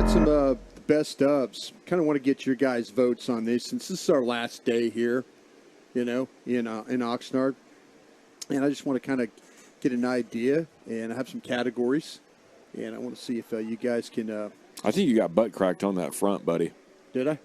got some best ofs. Kind of want to get your guys' votes on this since this is our last day here, in Oxnard. And I just want to kind of get an idea, and I have some categories. And I want to see if you guys can. I think you got butt cracked on that front, buddy. Did I?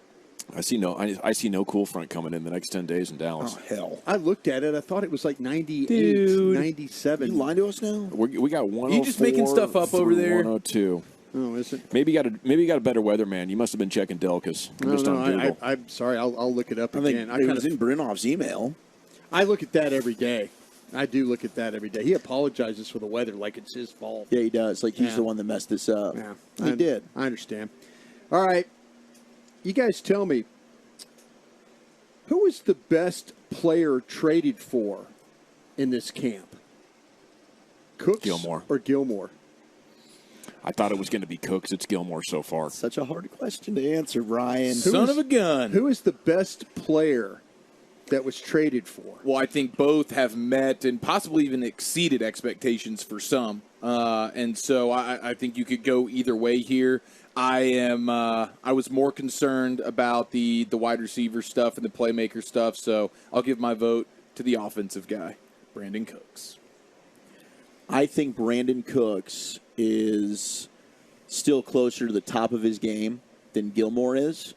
I see no cool front coming in the next 10 days in Dallas. Oh, hell. I looked at it. I thought it was like 98, Dude. 97. You lying to us now? We got 104. You just making stuff up over there? 102. Oh, is it? Maybe you got a better weatherman. You must have been checking Delcas. I'm sorry. I'll look it up again. I think it was in Brinoff's email. I look at that every day. I do look at that every day. He apologizes for the weather like it's his fault. Yeah, he does. Like he's the one that messed this up. Yeah, he did. I understand. All right. You guys tell me, who is the best player traded for in this camp? Cooks or Gilmore? I thought it was going to be Cooks. It's Gilmore so far. Such a hard question to answer, Brian. Son of a gun. Who is the best player that was traded for? Well, I think both have met and possibly even exceeded expectations for some. And so I think you could go either way here. I was more concerned about the wide receiver stuff and the playmaker stuff, so I'll give my vote to the offensive guy, Brandin Cooks. I think Brandin Cooks is still closer to the top of his game than Gilmore is.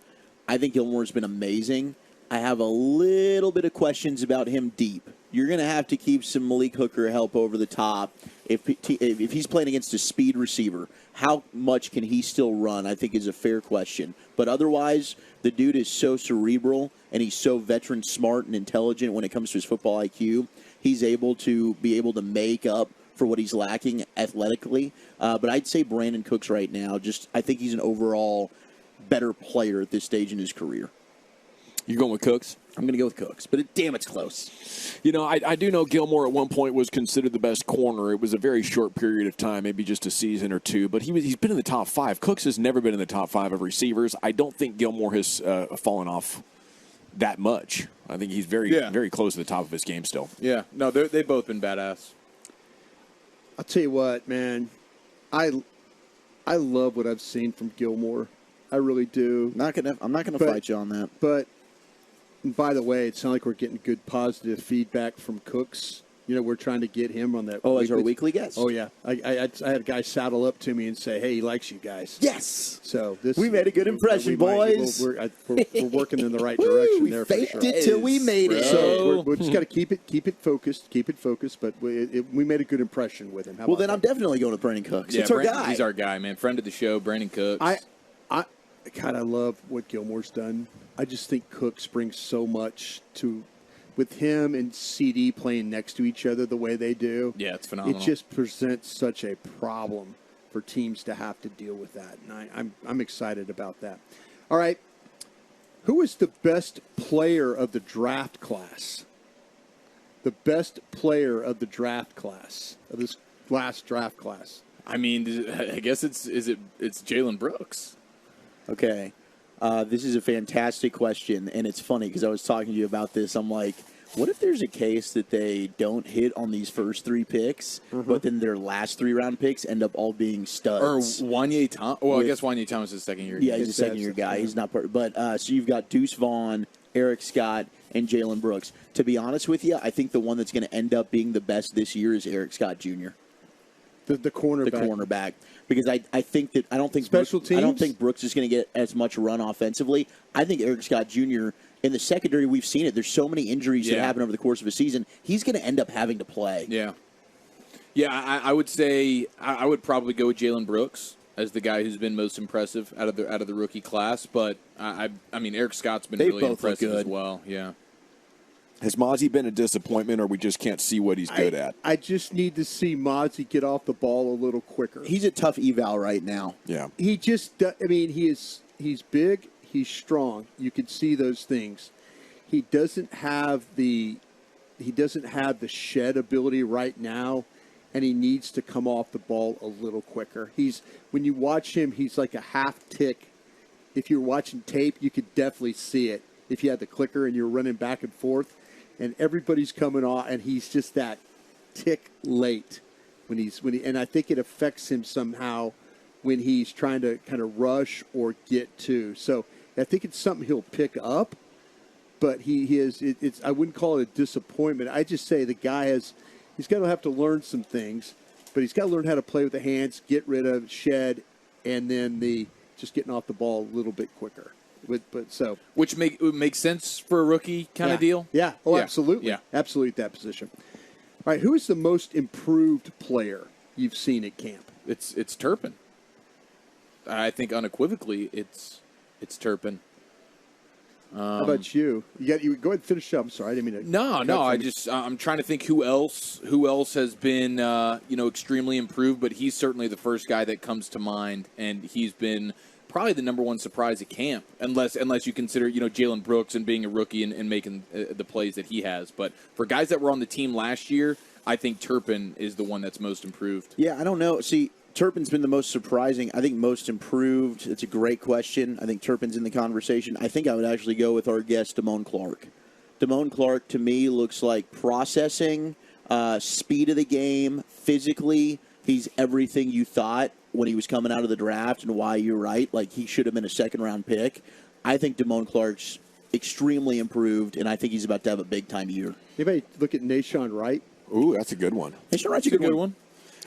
I think Gilmore's been amazing. I have a little bit of questions about him deep. You're going to have to keep some Malik Hooker help over the top. If he's playing against a speed receiver, how much can he still run, I think is a fair question. But otherwise, the dude is so cerebral, and he's so veteran smart and intelligent when it comes to his football IQ. He's able to make up for what he's lacking athletically. But I'd say Brandin Cooks right now, I think he's an overall better player at this stage in his career. You going with Cooks? I'm going to go with Cooks, but damn, it's close. I do know Gilmore at one point was considered the best corner. It was a very short period of time, maybe just a season or two, but he's been in the top 5. Cooks has never been in the top 5 of receivers. I don't think Gilmore has fallen off that much. I think he's very close to the top of his game still. Yeah, no, they've both been badass. I'll tell you what, man. I love what I've seen from Gilmore. I really do. I'm not gonna fight you on that. But by the way, it sounds like we're getting good positive feedback from Cooks. We're trying to get him on that. Oh, as our weekly guest? Oh, yeah. I had a guy saddle up to me and say, hey, he likes you guys. Yes! So we made a good impression, boys. We're working in the right direction there for sure. We faked it till we made it. So we just got to keep it focused, but we made a good impression with him. Well, then I'm definitely going with Brandin Cooks. Yeah, it's our guy. He's our guy, man. Friend of the show, Brandin Cooks. I love what Gilmore's done. I just think Cooks brings so much with him and CD playing next to each other the way they do. Yeah, it's phenomenal. It just presents such a problem for teams to have to deal with that, and I'm excited about that. All right, who is the best player of the draft class? The best player of the draft class of this last draft class. I mean, I guess it's Jalen Brooks. Okay. This is a fantastic question, and it's funny because I was talking to you about this. I'm like, what if there's a case that they don't hit on these first 3 picks, but then their last 3-round picks end up all being studs? Or Wanye Thomas. Well, I guess Wanye Thomas is a second-year guy. Yeah, he's a second-year guy. He's not part. But so you've got Deuce Vaughn, Eric Scott, and Jalen Brooks. To be honest with you, I think the one that's going to end up being the best this year is Eric Scott Jr. The cornerback. The cornerback. Because I don't think Brooks is going to get as much run offensively. I think Eric Scott Jr. in the secondary, we've seen it. There's so many injuries that happen over the course of a season. He's going to end up having to play. Yeah. Yeah, I would say I would probably go with Jalen Brooks as the guy who's been most impressive out of the rookie class. But I mean, Eric Scott's been really impressive as well. Yeah. Has Mozzie been a disappointment, or we just can't see what he's good at? I just need to see Mozzie get off the ball a little quicker. He's a tough eval right now. Yeah. He just, he's big, he's strong. You can see those things. He doesn't have the shed ability right now, and he needs to come off the ball a little quicker. When you watch him, he's like a half tick. If you're watching tape, you could definitely see it. If you had the clicker and you're running back and forth, and everybody's coming off, and he's just that tick late and I think it affects him somehow when he's trying to kind of rush or get to. So I think it's something he'll pick up, but he is. It's I wouldn't call it a disappointment. I just say the guy he's going to have to learn some things, but he's got to learn how to play with the hands, get rid of, shed, and then just getting off the ball a little bit quicker. Which would make sense for a rookie kind of deal. Yeah. Oh, Yeah. absolutely. Yeah. Absolutely at that position. All right. Who is the most improved player you've seen at camp? It's Turpin. I think unequivocally it's Turpin. How about you? You go ahead and finish up. I'm sorry, I didn't mean to. No. I'm trying to think who else has been extremely improved, but he's certainly the first guy that comes to mind, and he's been probably the number one surprise at camp, unless you consider Jalen Brooks and being a rookie and making the plays that he has. But for guys that were on the team last year, I think Turpin is the one that's most improved. Yeah, I don't know. See, Turpin's been the most surprising. I think most improved. It's a great question. I think Turpin's in the conversation. I think I would actually go with our guest, Damone Clark. Damone Clark, to me, looks like processing, speed of the game, physically. He's everything you thought when he was coming out of the draft, and why you're right. Like, he should have been a second-round pick. I think Damone Clark's extremely improved, and I think he's about to have a big-time year. Anybody look at Nashawn Wright? Ooh, that's a good one. Nashawn Wright's a good one.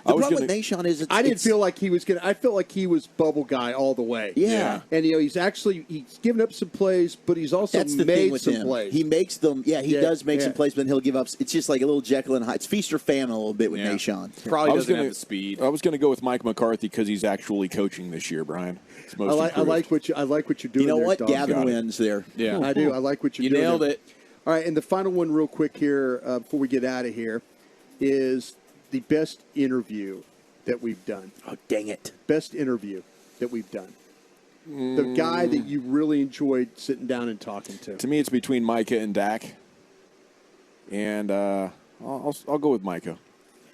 The problem with Nashawn is I didn't feel like he was going to. I felt like he was bubble guy all the way. Yeah. And, he's given up some plays, but he's also That's the made thing with some him. plays. He makes them. Yeah, he does make some plays, but then he'll give up. It's just like a little Jekyll and Hyde. It's feast or famine a little bit with Nashawn. Probably doesn't have the speed. I was going to go with Mike McCarthy because he's actually coaching this year, Brian. It's most I like what you're doing. You know there, what? Dog. Gavin wins there. Yeah, I do. I like what you're doing. You nailed it. All right, and the final one, real quick here, before we get out of here, is the best interview that we've done. Oh, dang it. Best interview that we've done. The guy that you really enjoyed sitting down and talking to. To me, it's between Micah and Dak. And I'll go with Micah.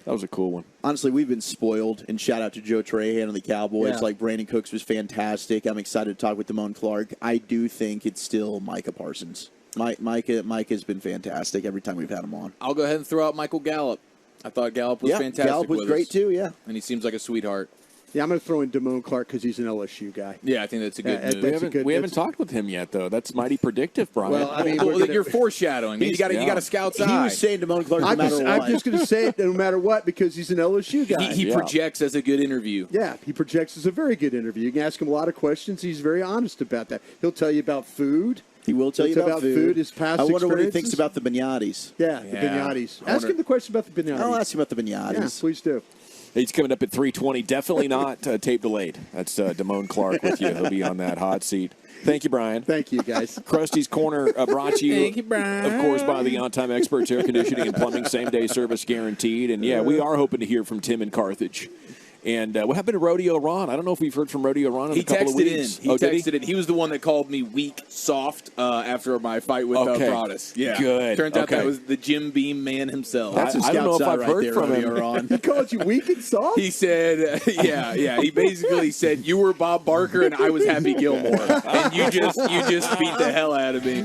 That was a cool one. Honestly, we've been spoiled, and shout out to Joe Trahan and the Cowboys. Yeah. Like, Brandin Cooks was fantastic. I'm excited to talk with Damone Clark. I do think it's still Micah Parsons. Micah's been fantastic every time we've had him on. I'll go ahead and throw out Michael Gallup. I thought Gallup was fantastic. Gallup was with great us. too, yeah. And he seems like a sweetheart. Yeah, I'm going to throw in Damone Clark because he's an LSU guy. Yeah, I think that's a good move. We haven't talked with him yet, though. That's mighty predictive, Brian. Well, I mean, you're foreshadowing. You got a scout's eye. He was saying Damone Clark no matter what. I'm just going to say it no matter what because he's an LSU guy. He projects as a good interview. Yeah, he projects as a very good interview. You can ask him a lot of questions. He's very honest about that. He'll tell you about food. He will tell you about food. His past I wonder what he experiences. thinks about the beignattis. Yeah, the beignattis. Ask him the question about the beignattis. I'll ask him about the beignattis. Yeah, please do. He's coming up at 3:20. Definitely not tape delayed. That's Damone Clark with you. He'll be on that hot seat. Thank you, Brian. Thank you, guys. Krusty's Corner brought to you, Thank you, Brian. of course, by the On-Time Experts Air Conditioning and Plumbing. Same-day service guaranteed. And, yeah, we are hoping to hear from Tim in Carthage. And what happened to Rodeo Ron? I don't know if we've heard from Rodeo Ron in a couple of weeks. He texted in. He was the one that called me weak, soft after my fight with Broadus. Yeah. Good. Turns out that was the Jim Beam man himself. That's a I don't know if scout I've right heard there, from him. Ron. He called you weak and soft? He said, He basically said, you were Bob Barker and I was Happy Gilmore. And you just beat the hell out of me.